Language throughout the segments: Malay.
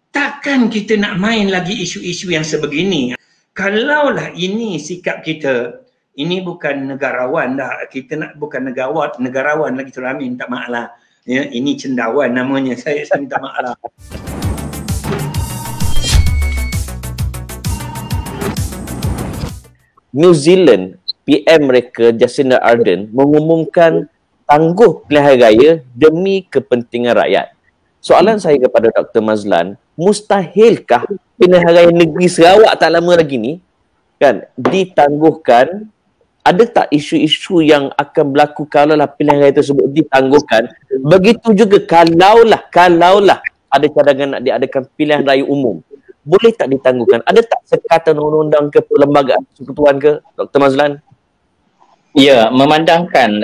Takkan kita nak main lagi isu-isu yang sebegini? Kalaulah ini sikap kita, ini bukan negarawan dah. Kita nak bukan negarawan lagi, Surami, minta maaf lah. Ya, ini cendawan namanya. Saya minta maaf lah. New Zealand, PM mereka Jacinda Ardern mengumumkan tangguh pilihan raya demi kepentingan rakyat. Soalan saya kepada Dr. Mazlan, mustahilkah pilihan raya negeri Sarawak tak lama lagi ni kan ditangguhkan? Ada tak isu-isu yang akan berlaku kalaulah pilihan raya tersebut ditangguhkan? Begitu juga kalaulah ada cadangan nak diadakan pilihan raya umum, boleh tak ditangguhkan? Ada tak sekatan undang-undang ke perlembagaan persekutuan ke, Dr. Mazlan? Ya, memandangkan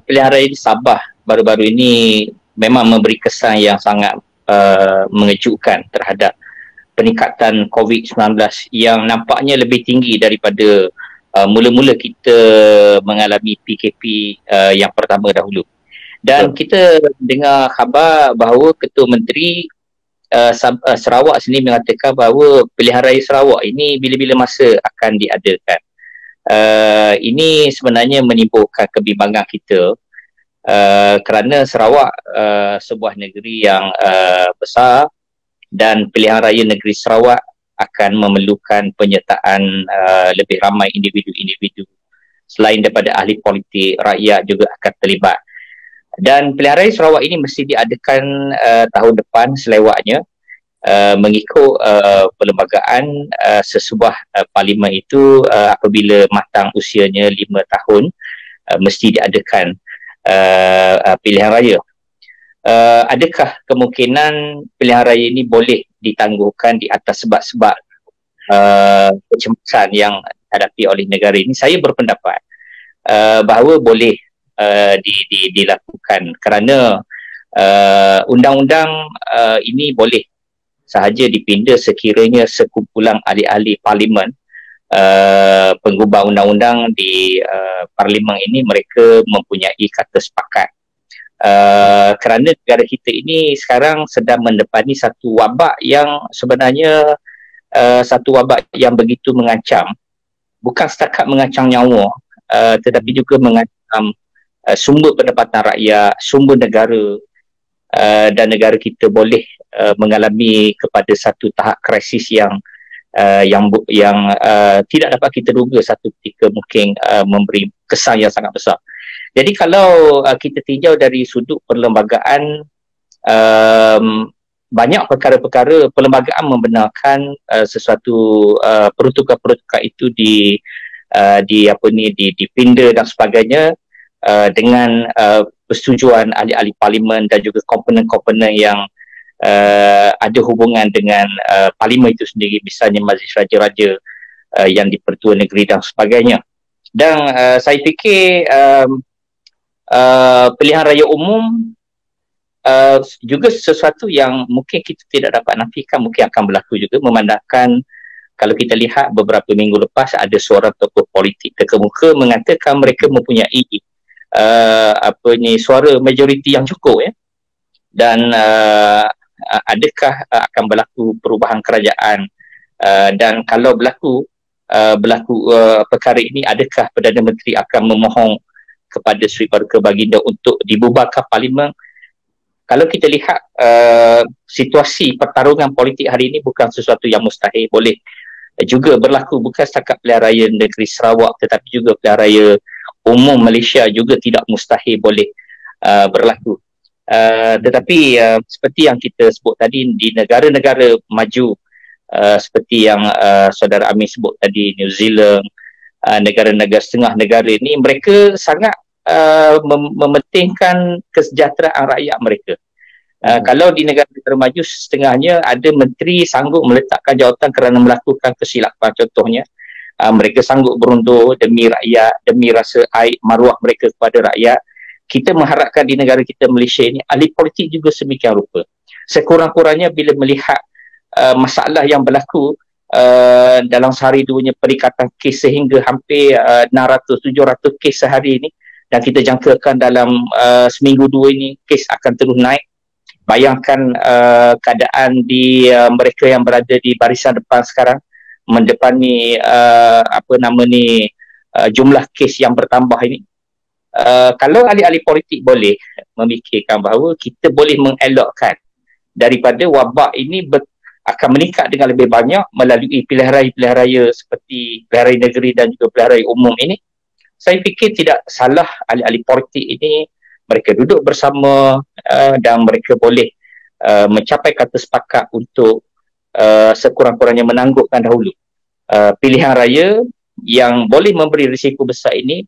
pilihan raya di Sabah baru-baru ini memang memberi kesan yang sangat mengejutkan terhadap peningkatan COVID-19 yang nampaknya lebih tinggi daripada mula-mula kita mengalami PKP yang pertama dahulu. Dan kita dengar khabar bahawa Ketua Menteri Sarawak sendiri mengatakan bahawa pilihan raya Sarawak ini bila-bila masa akan diadakan. Ini sebenarnya menimbulkan kebimbangan kita kerana Sarawak sebuah negeri yang besar dan pilihan raya negeri Sarawak akan memerlukan penyertaan lebih ramai individu-individu. Selain daripada ahli politik, rakyat juga akan terlibat. Dan pilihan raya Sarawak ini mesti diadakan tahun depan selewatnya mengikut perlembagaan sesebuah parlimen itu apabila matang usianya 5 tahun mesti diadakan pilihan raya. Adakah kemungkinan pilihan raya ini boleh ditangguhkan di atas sebab-sebab kecemasan yang dihadapi oleh negara ini? Saya berpendapat bahawa boleh dilakukan kerana undang-undang ini boleh sahaja dipinda sekiranya sekumpulan ahli-ahli parlimen penggubah undang-undang di parlimen ini mereka mempunyai kata sepakat. Kerana negara kita ini sekarang sedang mendepani satu wabak yang sebenarnya satu wabak yang begitu mengancam, bukan setakat mengancam nyawa tetapi juga mengancam sumber pendapatan rakyat, sumber negara, dan negara kita boleh mengalami kepada satu tahap krisis yang tidak dapat kita duga satu ketika mungkin memberi kesan yang sangat besar. Jadi kalau kita tinjau dari sudut perlembagaan, banyak perkara-perkara perlembagaan membenarkan sesuatu peruntukan-peruntukan itu dipinda dan sebagainya dengan persetujuan ahli-ahli parlimen dan juga komponen-komponen yang ada hubungan dengan parlimen itu sendiri, misalnya Majlis Raja-Raja yang di Pertua Negeri dan sebagainya. Dan saya fikir pilihan raya umum juga sesuatu yang mungkin kita tidak dapat nafikan mungkin akan berlaku juga, memandangkan kalau kita lihat beberapa minggu lepas ada seorang tokoh politik terkemuka mengatakan mereka mempunyai suara majoriti yang cukup, ya. Dan adakah akan berlaku perubahan kerajaan, dan kalau berlaku perkara ini, adakah Perdana Menteri akan memohon kepada Sri Paduka Baginda untuk dibubarkan parlimen? Kalau kita lihat situasi pertarungan politik hari ini bukan sesuatu yang mustahil, boleh juga berlaku, bukan setakat pilihan raya negeri Sarawak tetapi juga pilihan raya umum Malaysia juga tidak mustahil boleh berlaku. Tetapi seperti yang kita sebut tadi, di negara-negara maju seperti yang saudara Amin sebut tadi, New Zealand, negara-negara setengah negara ini, mereka sangat mementingkan kesejahteraan rakyat mereka. Kalau di negara-negara maju setengahnya ada menteri sanggup meletakkan jawatan kerana melakukan kesilapan, contohnya mereka sanggup berundur demi rakyat, demi rasa aib maruah mereka kepada rakyat. Kita mengharapkan di negara kita Malaysia ini ahli politik juga semikian rupa. Sekurang-kurangnya bila melihat masalah yang berlaku dalam sehari duanya, peningkatan kes sehingga hampir 600-700 kes sehari ini, dan kita jangkakan dalam seminggu dua ini kes akan terus naik. bayangkan keadaan di mereka yang berada di barisan depan sekarang mendepani jumlah kes yang bertambah ini. Kalau ahli-ahli politik boleh memikirkan bahawa kita boleh mengelakkan daripada wabak ini akan meningkat dengan lebih banyak melalui pilihan raya seperti pilihan raya negeri dan juga pilihan raya umum ini, saya fikir tidak salah ahli-ahli politik ini mereka duduk bersama dan mereka boleh mencapai kata sepakat untuk sekurang-kurangnya menanggukkan dahulu pilihan raya yang boleh memberi risiko besar ini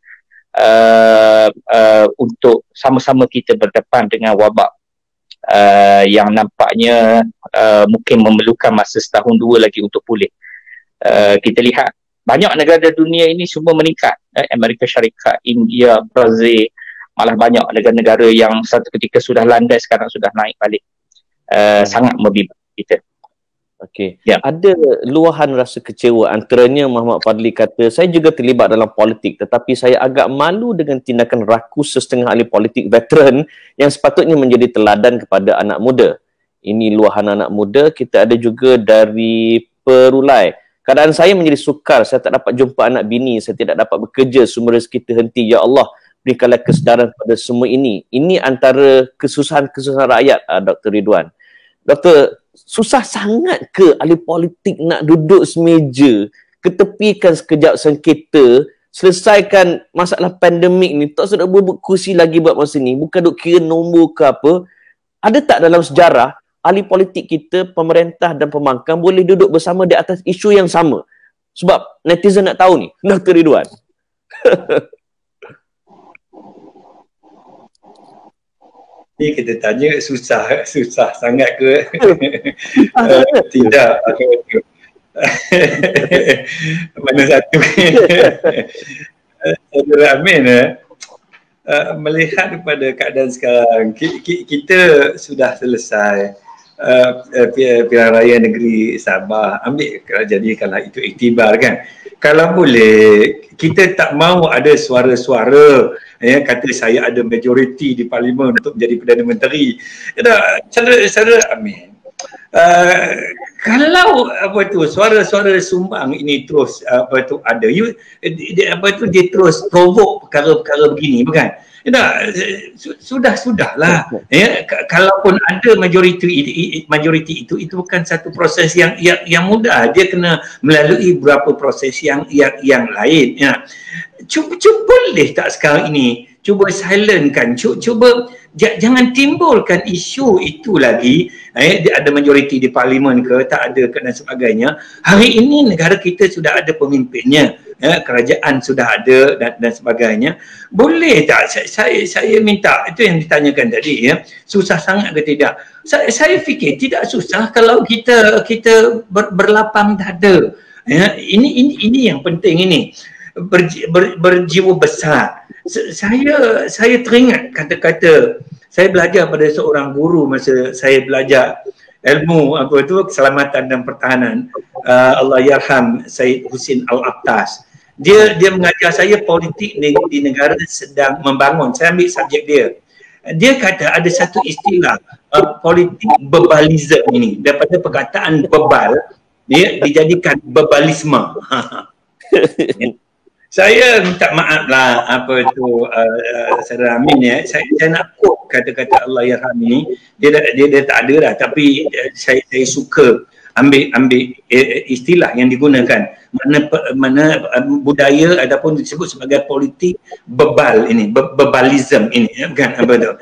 untuk sama-sama kita berdepan dengan wabak yang nampaknya mungkin memerlukan masa setahun dua lagi untuk pulih. Kita lihat banyak negara dunia ini semua meningkat. Amerika Syarikat, India, Brazil, malah banyak negara-negara yang satu ketika sudah landai sekarang sudah naik balik. Sangat membimbang kita. Okey. Ya. Ada luahan rasa kecewa, antaranya Muhammad Fadli kata, saya juga terlibat dalam politik tetapi saya agak malu dengan tindakan rakus setengah ahli politik veteran yang sepatutnya menjadi teladan kepada anak muda. Ini luahan anak muda. Kita ada juga dari Perulai. Keadaan saya menjadi sukar, saya tak dapat jumpa anak bini, saya tidak dapat bekerja, semua rezeki terhenti. Ya Allah, berikanlah kesedaran pada semua ini. Ini antara kesusahan-kesusahan rakyat, Dr. Ridwan. Doktor, susah sangat ke ahli politik nak duduk semeja, ketepikan sekejap sengketa, selesaikan masalah pandemik ni, tak sedap buat kursi lagi buat masa ni, bukan duk kira nombor ke apa. Ada tak dalam sejarah ahli politik kita, pemerintah dan pembangkang boleh duduk bersama di atas isu yang sama? Sebab netizen nak tahu ni, Dr. Ridwan. Ni kita tanya susah sangat ke? Tidak. Mana satu? Saudara Amin, melihat kepada keadaan sekarang, kita sudah selesai pilihan raya negeri Sabah. Ambil jadikanlah itu iktibar kan. Kalau boleh, kita tak mahu ada suara-suara kata saya ada majoriti di parlimen untuk menjadi Perdana Menteri. Saudara Amin, kalau suara-suara sumbang ini terus ada, dia terus provoke perkara-perkara begini, bukan? Sudahlah. Kalaupun ada majoriti itu bukan satu proses yang mudah. Dia kena melalui beberapa proses yang lain. Cuba boleh tak sekarang ini cuba silentkan, cuba jangan timbulkan isu itu lagi. Ada majoriti di parlimen ke tak ada dan sebagainya. Hari ini negara kita sudah ada pemimpinnya, kerajaan sudah ada dan sebagainya. Boleh tak saya minta, itu yang ditanyakan tadi, susah sangat ke tidak? Saya fikir tidak susah kalau kita berlapang dada. Ini yang penting ini. Berjiwa besar. Saya teringat kata-kata saya belajar pada seorang guru masa saya belajar ilmu keselamatan dan pertahanan, Allah yarham, Said Husin Al-Abtas. Dia mengajar saya politik di negara sedang membangun. Saya ambil subjek dia. Dia kata ada satu istilah politik bebalisme ini, daripada perkataan bebal dia dijadikan bebalisme. Saya minta maaf lah Saudara Amin, saya nak quote kata-kata Allah yarham ini. Dia tak ada dah, tapi saya suka ambil istilah yang digunakan. Mana budaya ataupun disebut sebagai politik bebal ini, bebalism ini, bukan apa tu?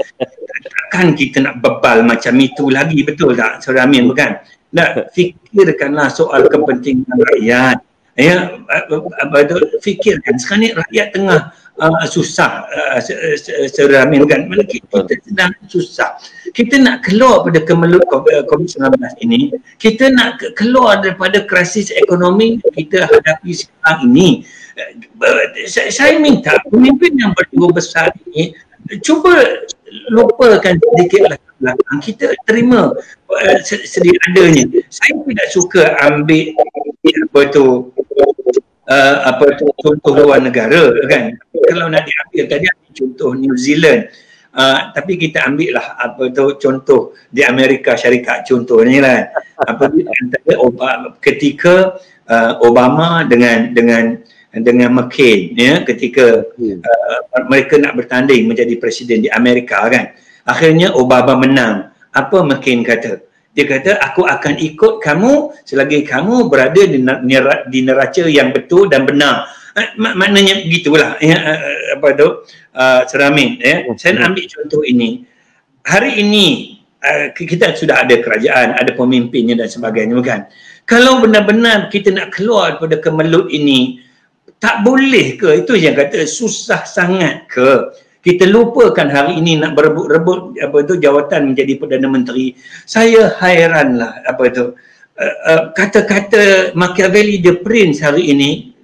Takkan kita nak bebal macam itu lagi, betul tak Saudara Amin, bukan? Nak fikirkanlah soal kepentingan rakyat. Fikirkan sekarang ni rakyat tengah susah, Saudara Amin, kan? Kita sedang susah. Kita nak keluar pada kemelut COVID-19 ini, kita nak keluar daripada krisis ekonomi kita hadapi sekarang ini. Saya minta pemimpin yang berjiwa besar ini cuba lupakan sedikitlah belakang, kita terima sedia adanya. Saya tidak suka ambil contoh luar negara, kan? Kalau nak diambil tadi contoh New Zealand, Tapi kita ambil lah apa tu contoh di Amerika Syarikat contohnya lah. Ketika Obama dengan McCain, ya, ketika mereka nak bertanding menjadi presiden di Amerika kan, akhirnya Obama menang. Apa McCain kata? Dia kata, aku akan ikut kamu selagi kamu berada di neraca yang betul dan benar. Maknanya begitulah, ya, Sir Amin, ya. Saya nak ambil contoh ini. Hari ini kita sudah ada kerajaan, ada pemimpinnya dan sebagainya, bukan? Kalau benar-benar kita nak keluar daripada kemelut ini, tak boleh ke? Itu yang kata susah sangat ke? Kita lupakan hari ini nak berebut-rebut jawatan menjadi Perdana Menteri. Saya hairanlah kata-kata Machiavelli the Prince hari ini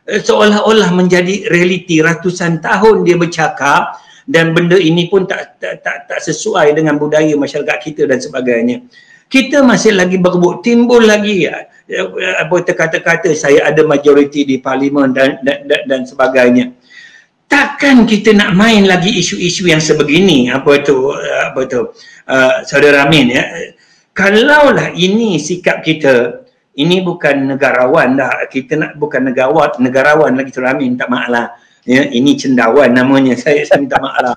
seolah-olah menjadi realiti. Ratusan tahun dia bercakap dan benda ini pun tak sesuai dengan budaya masyarakat kita dan sebagainya. Kita masih lagi berebut, timbul lagi kata-kata saya ada majoriti di parlimen dan sebagainya. Takkan kita nak main lagi isu-isu yang sebegini, Saudara Amin, ya. Kalaulah ini sikap kita, ini bukan negarawan dah, kita nak bukan negarawan lagi, Saudara Amin, minta maaf lah. Ya, ini cendawan namanya, saya minta maaf lah.